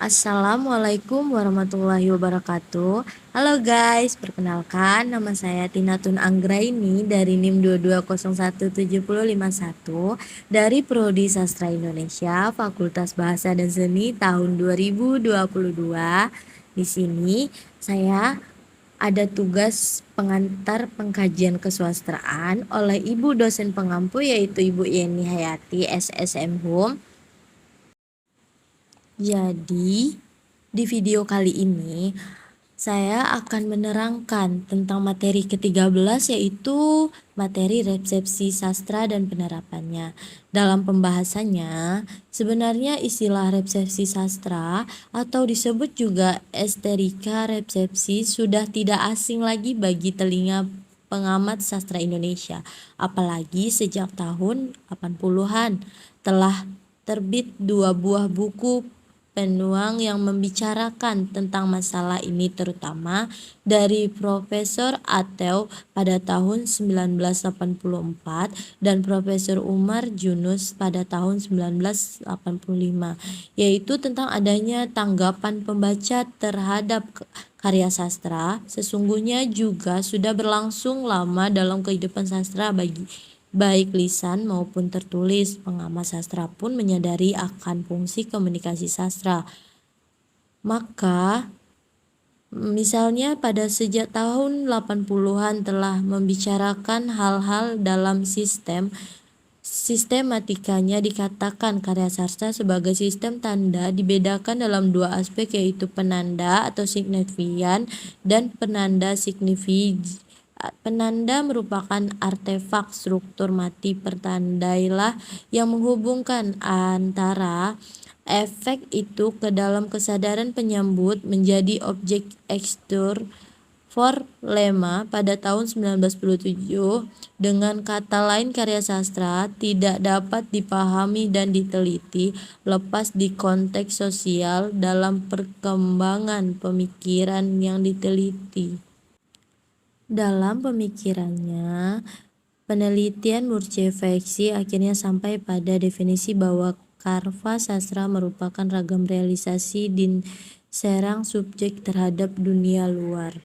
Assalamualaikum warahmatullahi wabarakatuh. Halo guys, perkenalkan nama saya Tinatun Anggraini dari NIM 2201751 dari Prodi Sastra Indonesia, Fakultas Bahasa dan Seni tahun 2022. Di sini saya ada tugas pengantar pengkajian kesusastraan oleh Ibu dosen pengampu yaitu Ibu Yeni Hayati SSM Hum. Jadi, di video kali ini saya akan menerangkan tentang materi ke-13 yaitu materi resepsi sastra dan penerapannya. Dalam pembahasannya, sebenarnya istilah resepsi sastra atau disebut juga estetika resepsi sudah tidak asing lagi bagi telinga pengamat sastra Indonesia. Apalagi sejak tahun 80-an telah terbit dua buah buku penuang yang membicarakan tentang masalah ini, terutama dari Profesor Atew pada tahun 1984 dan Profesor Umar Junus pada tahun 1985, yaitu tentang adanya tanggapan pembaca terhadap karya sastra. Sesungguhnya juga sudah berlangsung lama dalam kehidupan sastra baik lisan maupun tertulis. Pengamat sastra pun menyadari akan fungsi komunikasi sastra. Maka misalnya pada sejak tahun 80-an telah membicarakan hal-hal dalam sistematikanya dikatakan karya sastra sebagai sistem tanda dibedakan dalam dua aspek, yaitu penanda atau signifian dan penanda signifikan. Penanda merupakan artefak struktur mati pertandailah yang menghubungkan antara efek itu ke dalam kesadaran penyambut menjadi objek ekstur for Lema pada tahun 1927. Dengan kata lain, karya sastra tidak dapat dipahami dan diteliti lepas di konteks sosial dalam perkembangan pemikiran yang diteliti. Dalam pemikirannya, penelitian Murchefeksi akhirnya sampai pada definisi bahwa karya sastra merupakan ragam realisasi din serang subjek terhadap dunia luar.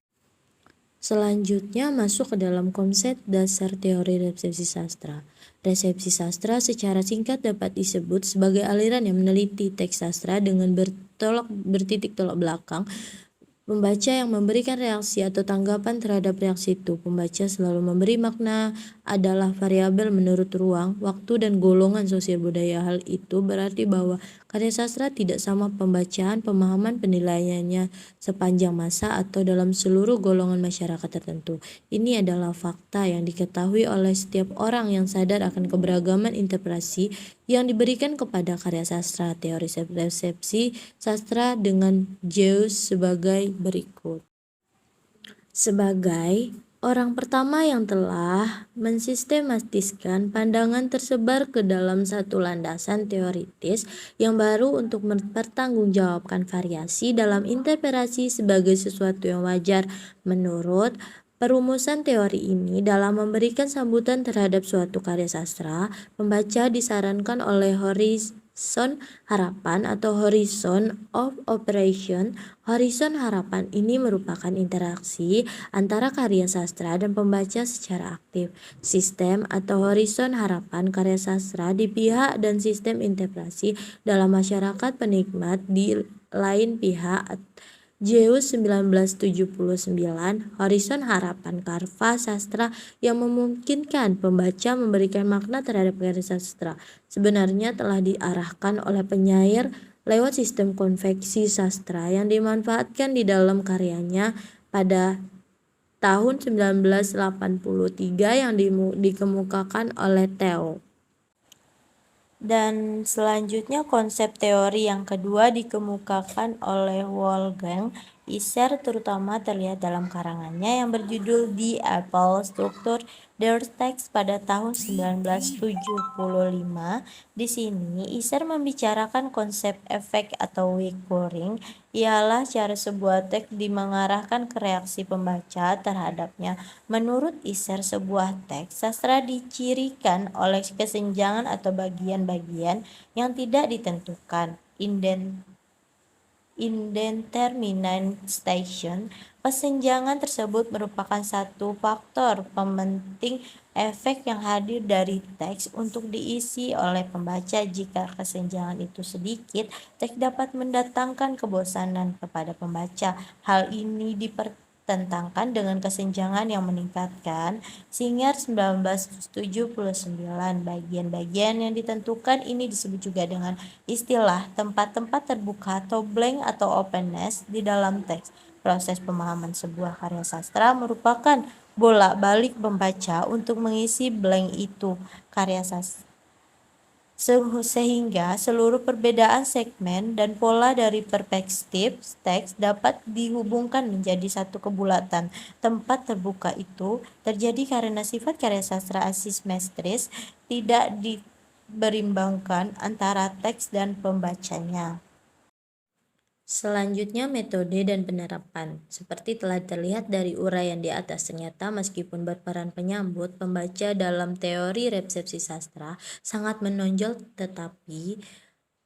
Selanjutnya masuk ke dalam konsep dasar teori resepsi sastra. Resepsi sastra secara singkat dapat disebut sebagai aliran yang meneliti teks sastra dengan bertitik tolak belakang. Pembaca yang memberikan reaksi atau tanggapan terhadap reaksi itu. Pembaca selalu memberi makna adalah variabel menurut ruang, waktu, dan golongan sosial budaya. Hal itu berarti bahwa karya sastra tidak sama pembacaan, pemahaman, penilaiannya sepanjang masa atau dalam seluruh golongan masyarakat tertentu. Ini adalah fakta yang diketahui oleh setiap orang yang sadar akan keberagaman interpretasi yang diberikan kepada karya sastra. Teori resepsi sastra dengan Zeus sebagai berikut. Sebagai orang pertama yang telah mensistematiskan pandangan tersebar ke dalam satu landasan teoritis yang baru untuk mempertanggungjawabkan variasi dalam interpretasi sebagai sesuatu yang wajar. Menurut perumusan teori ini, dalam memberikan sambutan terhadap suatu karya sastra, pembaca disarankan oleh horizon harapan atau horizon of operation. Horizon harapan ini merupakan interaksi antara karya sastra dan pembaca secara aktif. Sistem atau horizon harapan karya sastra di pihak dan sistem interpretasi dalam masyarakat penikmat di lain pihak. Zeus 1979, horizon harapan karya sastra yang memungkinkan pembaca memberikan makna terhadap karya sastra sebenarnya telah diarahkan oleh penyair lewat sistem konveksi sastra yang dimanfaatkan di dalam karyanya pada tahun 1983 yang dikemukakan oleh Theo. Dan selanjutnya konsep teori yang kedua dikemukakan oleh Wolfgang Isser, terutama terlihat dalam karangannya yang berjudul The Apple Structure Der Text pada tahun 1975. Di sini Isser membicarakan konsep efek atau recurring, ialah cara sebuah teks mengarahkan ke reaksi pembaca terhadapnya. Menurut Isser, sebuah teks sastra dicirikan oleh kesenjangan atau bagian-bagian yang tidak ditentukan, indeterminate station. Kesenjangan tersebut merupakan satu faktor pementing efek yang hadir dari teks untuk diisi oleh pembaca. Jika kesenjangan itu sedikit, teks dapat mendatangkan kebosanan kepada pembaca. Hal ini dipertentangkan dengan kesenjangan yang meningkatkan. Singer 1979. Bagian-bagian yang ditentukan ini disebut juga dengan istilah tempat-tempat terbuka atau blank atau openness di dalam teks. Proses pemahaman sebuah karya sastra merupakan bolak-balik membaca untuk mengisi blank itu karya sastra. Sehingga seluruh perbedaan segmen dan pola dari perspektif teks dapat dihubungkan menjadi satu kebulatan. Tempat terbuka itu terjadi karena sifat karya sastra asimetris, tidak diberimbangkan antara teks dan pembacanya. Selanjutnya, metode dan penerapan. Seperti telah terlihat dari uraian di atas, ternyata meskipun berperan penyambut, pembaca dalam teori resepsi sastra sangat menonjol, tetapi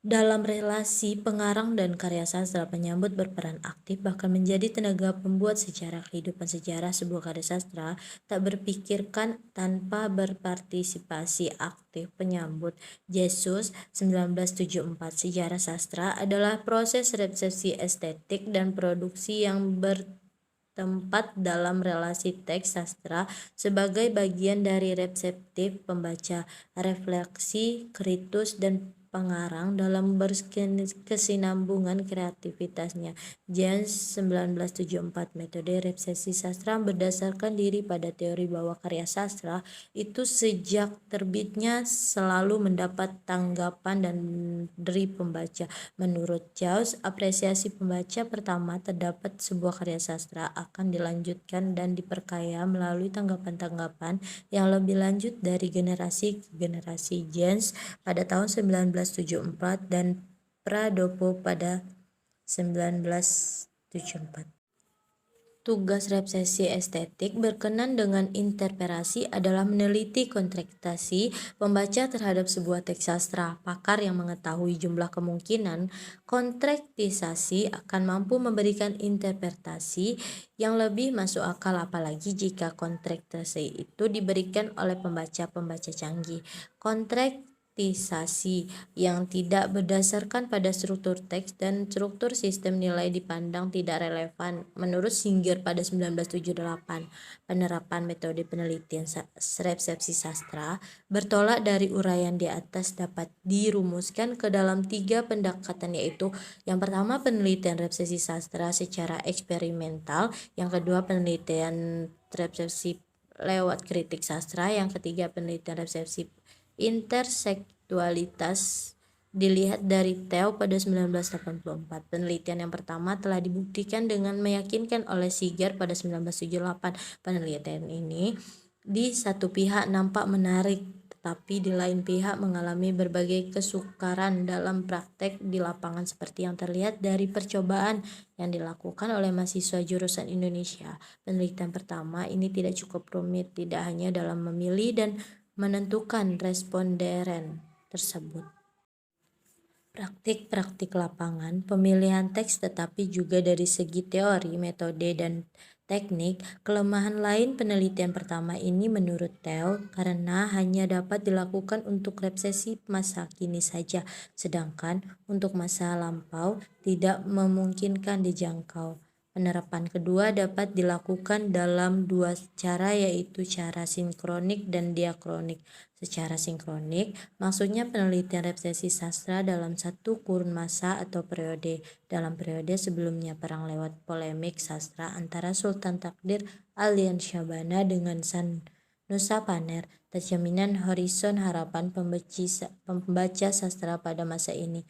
dalam relasi pengarang dan karya sastra, penyambut berperan aktif, bahkan menjadi tenaga pembuat. Secara kehidupan sejarah sebuah karya sastra tak berpikirkan tanpa berpartisipasi aktif penyambut. Jesus 1974. Sejarah sastra adalah proses resepsi estetik dan produksi yang bertempat dalam relasi teks sastra sebagai bagian dari reseptif pembaca, refleksi kritis dan pengarang dalam berkesinambungan kreativitasnya. Jens 1974. Metode resepsi sastra berdasarkan diri pada teori bahwa karya sastra itu sejak terbitnya selalu mendapat tanggapan dari pembaca. Menurut Jaws, apresiasi pembaca pertama terdapat sebuah karya sastra akan dilanjutkan dan diperkaya melalui tanggapan-tanggapan yang lebih lanjut dari generasi ke generasi. Jens pada tahun 1974 dan Pradopo pada 1974. Tugas resepsi estetik berkenan dengan interpretasi adalah meneliti kontekstuasi pembaca terhadap sebuah teks sastra. Pakar yang mengetahui jumlah kemungkinan kontekstuasi akan mampu memberikan interpretasi yang lebih masuk akal, apalagi jika kontekstuasi itu diberikan oleh pembaca-pembaca canggih. Yang tidak berdasarkan pada struktur teks dan struktur sistem nilai dipandang tidak relevan. Menurut Singer pada 1978, penerapan metode penelitian resepsi sastra bertolak dari uraian di atas dapat dirumuskan ke dalam 3 pendekatan, yaitu yang pertama penelitian resepsi sastra secara eksperimental, yang kedua penelitian resepsi lewat kritik sastra, yang ketiga penelitian resepsi interseksualitas dilihat dari Theo pada 1984. Penelitian yang pertama telah dibuktikan dengan meyakinkan oleh Singer pada 1978. Penelitian ini di satu pihak nampak menarik, tetapi di lain pihak mengalami berbagai kesukaran dalam praktek di lapangan, seperti yang terlihat dari percobaan yang dilakukan oleh mahasiswa jurusan Indonesia. Penelitian pertama ini tidak cukup rumit, tidak hanya dalam memilih dan menentukan responden tersebut. Praktik-praktik lapangan, pemilihan teks, tetapi juga dari segi teori, metode, dan teknik. Kelemahan lain penelitian pertama ini menurut Theo karena hanya dapat dilakukan untuk resepsi masa kini saja, sedangkan untuk masa lampau tidak memungkinkan dijangkau. Penerapan kedua dapat dilakukan dalam 2 cara, yaitu cara sinkronik dan diakronik. Secara sinkronik maksudnya penelitian resepsi sastra dalam satu kurun masa atau periode. Dalam periode sebelumnya perang lewat polemik sastra antara Sultan Takdir Alian Syabana dengan Sanusi Panner, terjaminan horizon harapan pembaca sastra pada masa ini.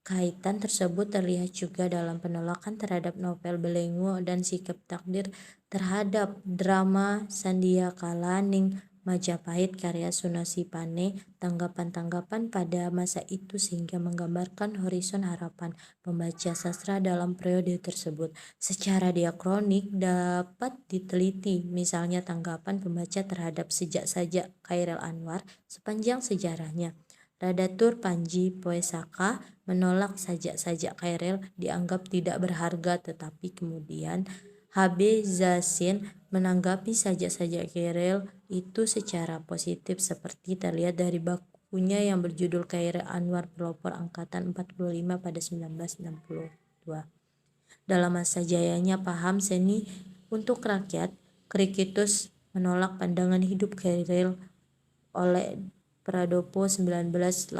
Kaitan tersebut terlihat juga dalam penolakan terhadap novel Belenggu dan sikap Takdir terhadap drama Sandiakala Ning Majapahit karya Sanusi Panner. Tanggapan-tanggapan pada masa itu sehingga menggambarkan horizon harapan pembaca sastra dalam periode tersebut. Secara diakronik dapat diteliti, misalnya tanggapan pembaca terhadap Sejak Saja Chairil Anwar sepanjang sejarahnya. Radatur Panji Poesaka menolak sajak-sajak Khairil dianggap tidak berharga, tetapi kemudian H.B. Zasin menanggapi sajak-sajak Khairil itu secara positif seperti terlihat dari bakunya yang berjudul Khairil Anwar Pelopor Angkatan 45 pada 1962. Dalam masa jayanya paham seni untuk rakyat, Kritikus menolak pandangan hidup Khairil oleh Pradopo 1986.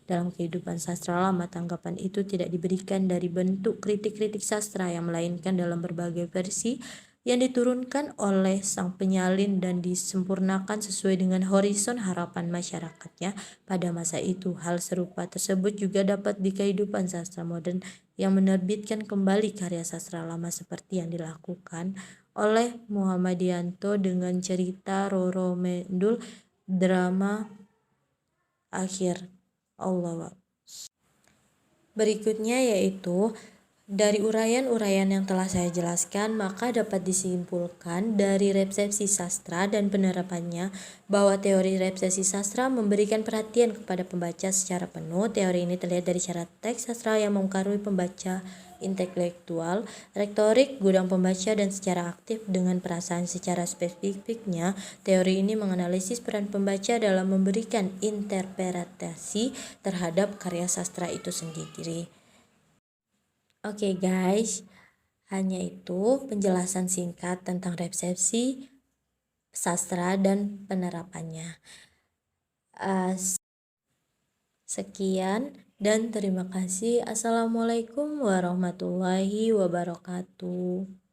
Dalam kehidupan sastra lama, tanggapan itu tidak diberikan dari bentuk kritik-kritik sastra yang melainkan dalam berbagai versi yang diturunkan oleh sang penyalin dan disempurnakan sesuai dengan horizon harapan masyarakatnya pada masa itu. Hal serupa tersebut juga dapat di kehidupan sastra modern yang menerbitkan kembali karya sastra lama seperti yang dilakukan oleh Muhammadianto dengan cerita Roro Mendul, drama akhir. Allah. Berikutnya yaitu dari uraian-uraian yang telah saya jelaskan, maka dapat disimpulkan dari resepsi sastra dan penerapannya bahwa teori resepsi sastra memberikan perhatian kepada pembaca secara penuh. Teori ini terlihat dari cara teks sastra yang mempengaruhi pembaca intelektual, retorik, gudang pembaca, dan secara aktif dengan perasaan. Secara spesifiknya, teori ini menganalisis peran pembaca dalam memberikan interpretasi terhadap karya sastra itu sendiri. Oke guys, hanya itu penjelasan singkat tentang resepsi sastra dan penerapannya. Sekian dan terima kasih. Assalamualaikum warahmatullahi wabarakatuh.